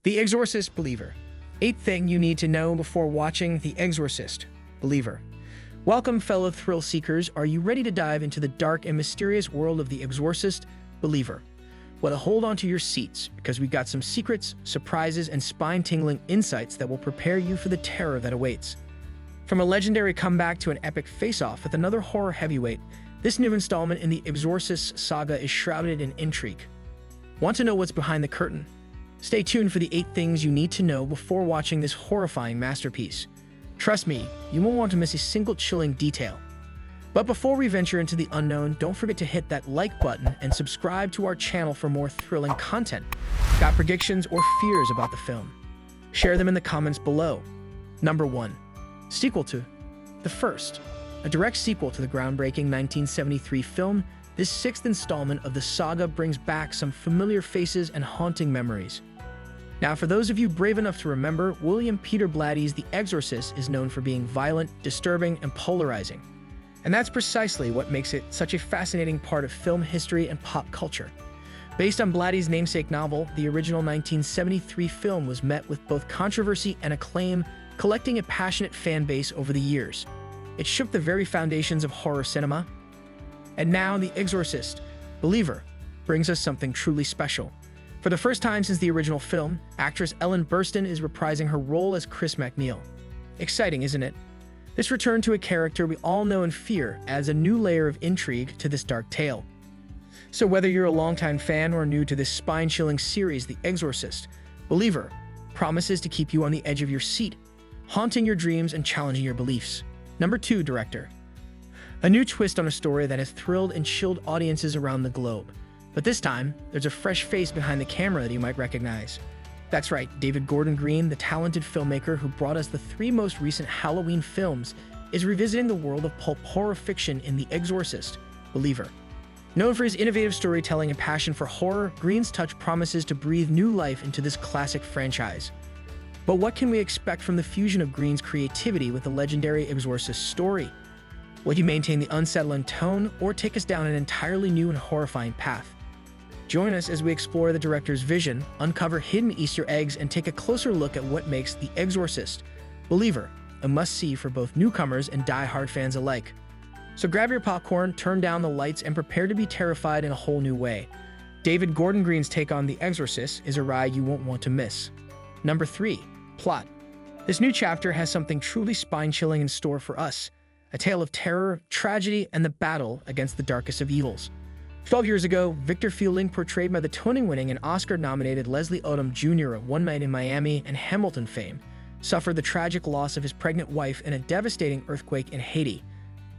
The Exorcist Believer. 8th thing you need to know before watching The Exorcist Believer. Welcome, fellow thrill seekers. Are you ready to dive into the dark and mysterious world of The Exorcist Believer? Well, hold on to your seats, because we've got some secrets, surprises, and spine-tingling insights that will prepare you for the terror that awaits. From a legendary comeback to an epic face-off with another horror heavyweight, this new installment in the Exorcist saga is shrouded in intrigue. Want to know what's behind the curtain? Stay tuned for the 8 things you need to know before watching this horrifying masterpiece. Trust me, you won't want to miss a single chilling detail. But before we venture into the unknown, don't forget to hit that like button and subscribe to our channel for more thrilling content. Got predictions or fears about the film? Share them in the comments below. Number 1. Sequel to The First. A direct sequel to the groundbreaking 1973 film, this 6th installment of the saga brings back some familiar faces and haunting memories. Now, for those of you brave enough to remember, William Peter Blatty's The Exorcist is known for being violent, disturbing, and polarizing. And that's precisely what makes it such a fascinating part of film history and pop culture. Based on Blatty's namesake novel, the original 1973 film was met with both controversy and acclaim, collecting a passionate fan base over the years. It shook the very foundations of horror cinema. And now, The Exorcist Believer brings us something truly special. For the first time since the original film, actress Ellen Burstyn is reprising her role as Chris MacNeil. Exciting, isn't it? This return to a character we all know and fear adds a new layer of intrigue to this dark tale. So whether you're a longtime fan or new to this spine-chilling series, The Exorcist Believer promises to keep you on the edge of your seat, haunting your dreams and challenging your beliefs. Number 2, director. A new twist on a story that has thrilled and chilled audiences around the globe. But this time, there's a fresh face behind the camera that you might recognize. That's right, David Gordon Green, the talented filmmaker who brought us the 3 most recent Halloween films, is revisiting the world of pulp horror fiction in The Exorcist Believer. Known for his innovative storytelling and passion for horror, Green's touch promises to breathe new life into this classic franchise. But what can we expect from the fusion of Green's creativity with the legendary Exorcist story? Will he maintain the unsettling tone or take us down an entirely new and horrifying path? Join us as we explore the director's vision, uncover hidden Easter eggs, and take a closer look at what makes The Exorcist Believer a must-see for both newcomers and die-hard fans alike. So grab your popcorn, turn down the lights, and prepare to be terrified in a whole new way. David Gordon Green's take on The Exorcist is a ride you won't want to miss. Number 3. Plot. This new chapter has something truly spine-chilling in store for us. A tale of terror, tragedy, and the battle against the darkest of evils. 12 years ago, Victor Fielding, portrayed by the Tony-winning and Oscar-nominated Leslie Odom Jr. of One Night in Miami and Hamilton fame, suffered the tragic loss of his pregnant wife in a devastating earthquake in Haiti.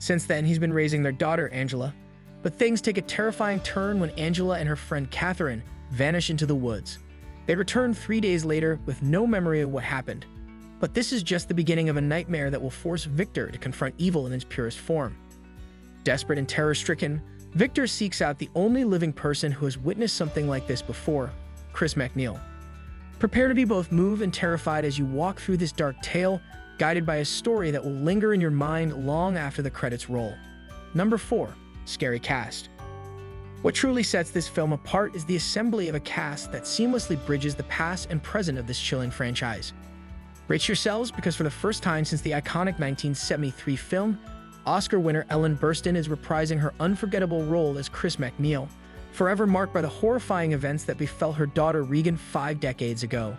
Since then, he's been raising their daughter, Angela. But things take a terrifying turn when Angela and her friend Catherine vanish into the woods. They return 3 days later with no memory of what happened. But this is just the beginning of a nightmare that will force Victor to confront evil in its purest form. Desperate and terror-stricken, Victor seeks out the only living person who has witnessed something like this before, Chris MacNeil. Prepare to be both moved and terrified as you walk through this dark tale, guided by a story that will linger in your mind long after the credits roll. Number 4. Scary cast. What truly sets this film apart is the assembly of a cast that seamlessly bridges the past and present of this chilling franchise. Brace yourselves, because for the first time since the iconic 1973 film, Oscar winner Ellen Burstyn is reprising her unforgettable role as Chris MacNeil, forever marked by the horrifying events that befell her daughter Regan 5 decades ago.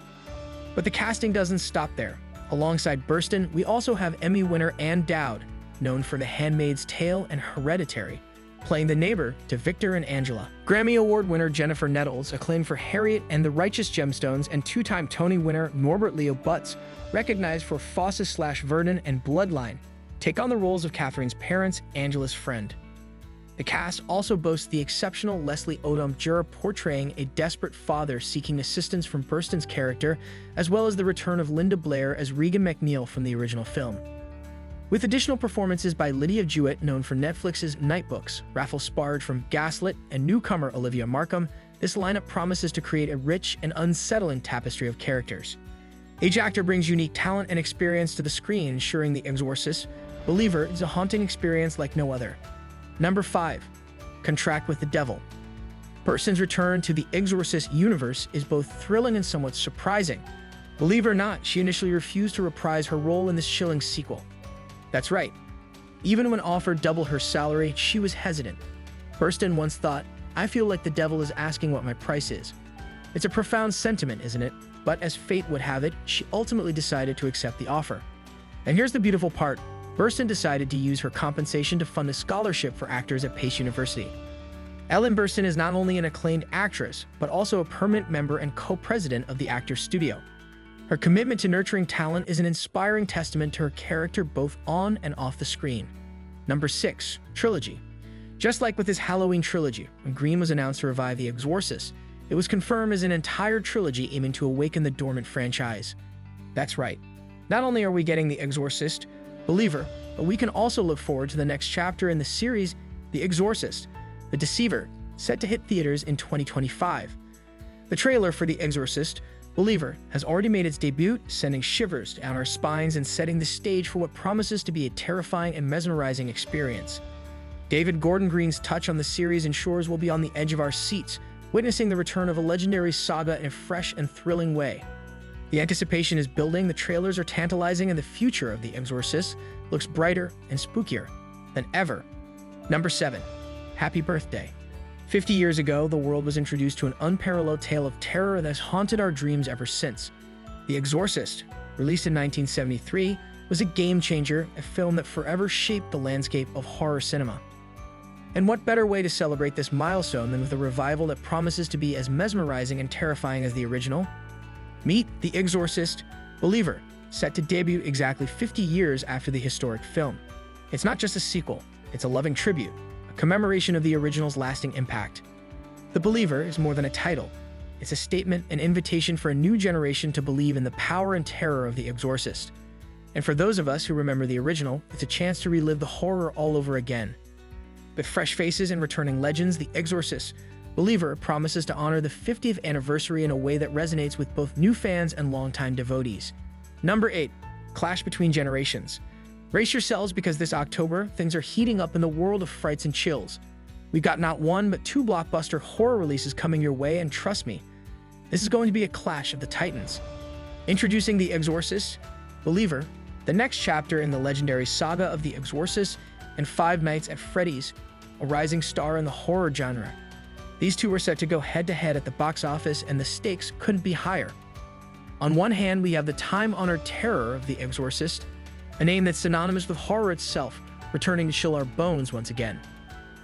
But the casting doesn't stop there. Alongside Burstyn, we also have Emmy winner Ann Dowd, known for The Handmaid's Tale and Hereditary, playing the neighbor to Victor and Angela. Grammy Award winner Jennifer Nettles, acclaimed for Harriet and the Righteous Gemstones, and 2-time Tony winner Norbert Leo Butz, recognized for Fawcett/Verdon and Bloodline, take on the roles of Catherine's parents, Angela's friend. The cast also boasts the exceptional Leslie Odom Jr. portraying a desperate father seeking assistance from Burstyn's character, as well as the return of Linda Blair as Regan MacNeil from the original film. With additional performances by Lydia Jewett, known for Netflix's Night Books, Raffle Sparge from Gaslit, and newcomer Olivia Markham, this lineup promises to create a rich and unsettling tapestry of characters. Each actor brings unique talent and experience to the screen, ensuring The Exorcist Believer is a haunting experience like no other. Number 5. Contract with the Devil. Burstyn's return to the Exorcist universe is both thrilling and somewhat surprising. Believe it or not, she initially refused to reprise her role in this chilling sequel. That's right. Even when offered double her salary, she was hesitant. Burstyn once thought, "I feel like the devil is asking what my price is." It's a profound sentiment, isn't it? But as fate would have it, she ultimately decided to accept the offer. And here's the beautiful part. Burstyn decided to use her compensation to fund a scholarship for actors at Pace University. Ellen Burstyn is not only an acclaimed actress, but also a permanent member and co-president of the Actors Studio. Her commitment to nurturing talent is an inspiring testament to her character both on and off the screen. Number 6. Trilogy. Just like with his Halloween trilogy, when Green was announced to revive The Exorcist, it was confirmed as an entire trilogy aiming to awaken the dormant franchise. That's right. Not only are we getting The Exorcist, Believer, but we can also look forward to the next chapter in the series, The Exorcist, The Deceiver, set to hit theaters in 2025. The trailer for The Exorcist, Believer, has already made its debut, sending shivers down our spines and setting the stage for what promises to be a terrifying and mesmerizing experience. David Gordon Green's touch on the series ensures we'll be on the edge of our seats, witnessing the return of a legendary saga in a fresh and thrilling way. The anticipation is building, the trailers are tantalizing, and the future of The Exorcist looks brighter and spookier than ever. Number 7. Happy Birthday. 50 years ago, the world was introduced to an unparalleled tale of terror that has haunted our dreams ever since. The Exorcist, released in 1973, was a game-changer, a film that forever shaped the landscape of horror cinema. And what better way to celebrate this milestone than with a revival that promises to be as mesmerizing and terrifying as the original? Meet The Exorcist, Believer, set to debut exactly 50 years after the historic film. It's not just a sequel, it's a loving tribute, a commemoration of the original's lasting impact. The Believer is more than a title. It's a statement, an invitation for a new generation to believe in the power and terror of The Exorcist. And for those of us who remember the original, it's a chance to relive the horror all over again. With fresh faces and returning legends, The Exorcist, Believer promises to honor the 50th anniversary in a way that resonates with both new fans and longtime devotees. Number 8. Clash between generations. Brace yourselves because this October, things are heating up in the world of frights and chills. We've got not one, but 2 blockbuster horror releases coming your way, and trust me, this is going to be a clash of the titans. Introducing The Exorcist, Believer, the next chapter in the legendary saga of The Exorcist, and Five Nights at Freddy's, a rising star in the horror genre. These two are set to go head-to-head at the box office, and the stakes couldn't be higher. On one hand, we have the time-honored terror of The Exorcist, a name that's synonymous with horror itself, returning to chill our bones once again.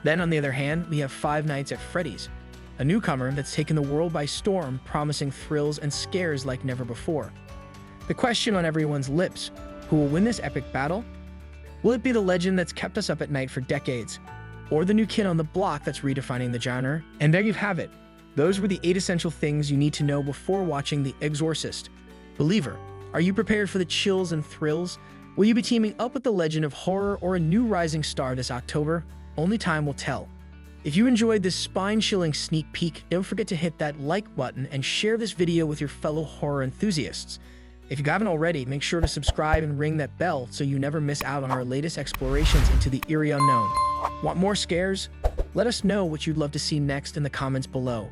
Then, on the other hand, we have Five Nights at Freddy's, a newcomer that's taken the world by storm, promising thrills and scares like never before. The question on everyone's lips, who will win this epic battle? Will it be the legend that's kept us up at night for decades, or the new kid on the block that's redefining the genre? And there you have it. Those were the 8 essential things you need to know before watching The Exorcist. Believer, are you prepared for the chills and thrills? Will you be teaming up with the legend of horror or a new rising star this October? Only time will tell. If you enjoyed this spine-chilling sneak peek, don't forget to hit that like button and share this video with your fellow horror enthusiasts. If you haven't already, make sure to subscribe and ring that bell so you never miss out on our latest explorations into the eerie unknown. Want more scares? Let us know what you'd love to see next in the comments below.